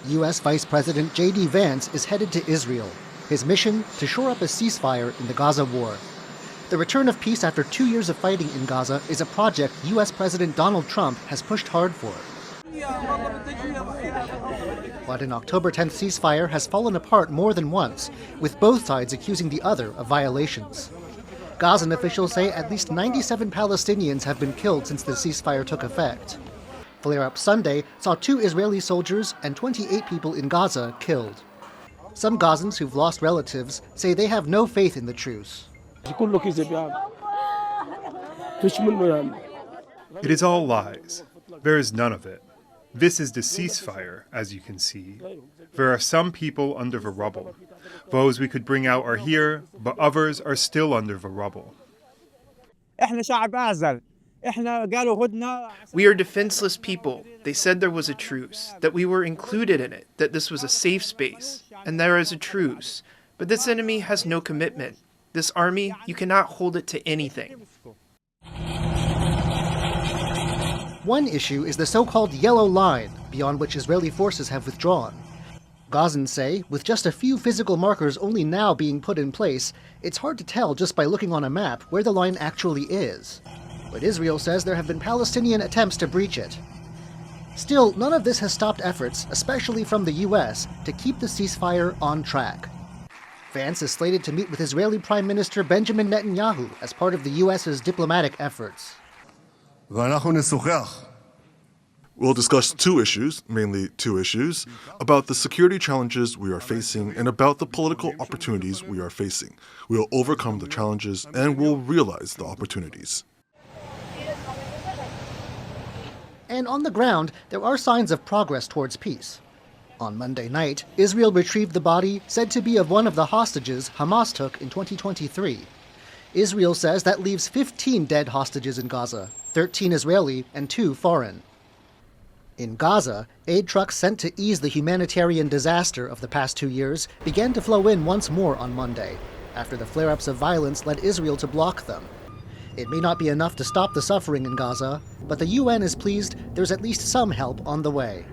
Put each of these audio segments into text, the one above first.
U.S. Vice President JD Vance is headed to Israel. His mission, to shore up a ceasefire in the Gaza war. The return of peace after 2 years of fighting in Gaza is a project U.S. President Donald Trump has pushed hard for. But an October 10th ceasefire has fallen apart more than once, with both sides accusing the other of violations. Gazan officials say at least 97 Palestinians have been killed since the ceasefire took effect. Flare-up Sunday saw 2 Israeli soldiers and 28 people in Gaza killed. Some Gazans who've lost relatives say they have no faith in the truce. It is all lies. There is none of it. This is the ceasefire, as you can see. There are some people under the rubble. Those we could bring out are here, but others are still under the rubble. We are defenseless people. They said there was a truce, that we were included in it, that this was a safe space, and there is a truce. But this enemy has no commitment. This army, you cannot hold it to anything. One issue is the so-called yellow line, beyond which Israeli forces have withdrawn. Gazans say, with just a few physical markers only now being put in place, it's hard to tell just by looking on a map where the line actually is. But Israel says there have been Palestinian attempts to breach it. Still, none of this has stopped efforts, especially from the U.S., to keep the ceasefire on track. Vance is slated to meet with Israeli Prime Minister Benjamin Netanyahu as part of the U.S.'s diplomatic efforts. We'll discuss 2 issues, mainly 2 issues, about the security challenges we are facing and about the political opportunities we are facing. We'll overcome the challenges and we'll realize the opportunities. And on the ground, there are signs of progress towards peace. On Monday night, Israel retrieved the body said to be of one of the hostages Hamas took in 2023. Israel says that leaves 15 dead hostages in Gaza, 13 Israeli and 2 foreign. In Gaza, aid trucks sent to ease the humanitarian disaster of the past 2 years began to flow in once more on Monday, after the flare-ups of violence led Israel to block them. It may not be enough to stop the suffering in Gaza, but the UN is pleased there's at least some help on the way.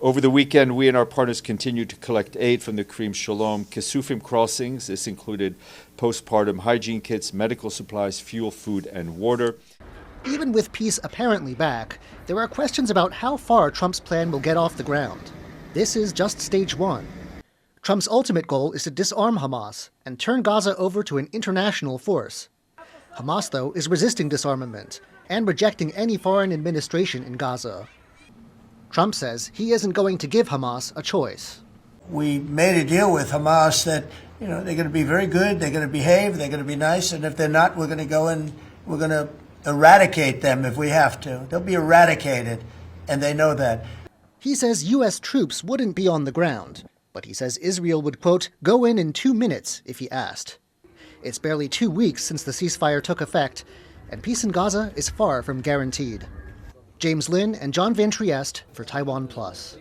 Over the weekend, we and our partners continued to collect aid from the Karim Shalom Kesufim crossings. This included postpartum hygiene kits, medical supplies, fuel, food, and water. Even with peace apparently back, there are questions about how far Trump's plan will get off the ground. This is just stage 1. Trump's ultimate goal is to disarm Hamas and turn Gaza over to an international force. Hamas, though, is resisting disarmament and rejecting any foreign administration in Gaza. Trump says he isn't going to give Hamas a choice. We made a deal with Hamas that, they're going to be very good, they're going to behave, they're going to be nice, and if they're not, we're going to go and we're going to eradicate them if we have to. They'll be eradicated, and they know that. He says U.S. troops wouldn't be on the ground, but he says Israel would, quote, go in 2 minutes if he asked. It's barely 2 weeks since the ceasefire took effect, and peace in Gaza is far from guaranteed. James Lin and John Van Trieste for TaiwanPlus.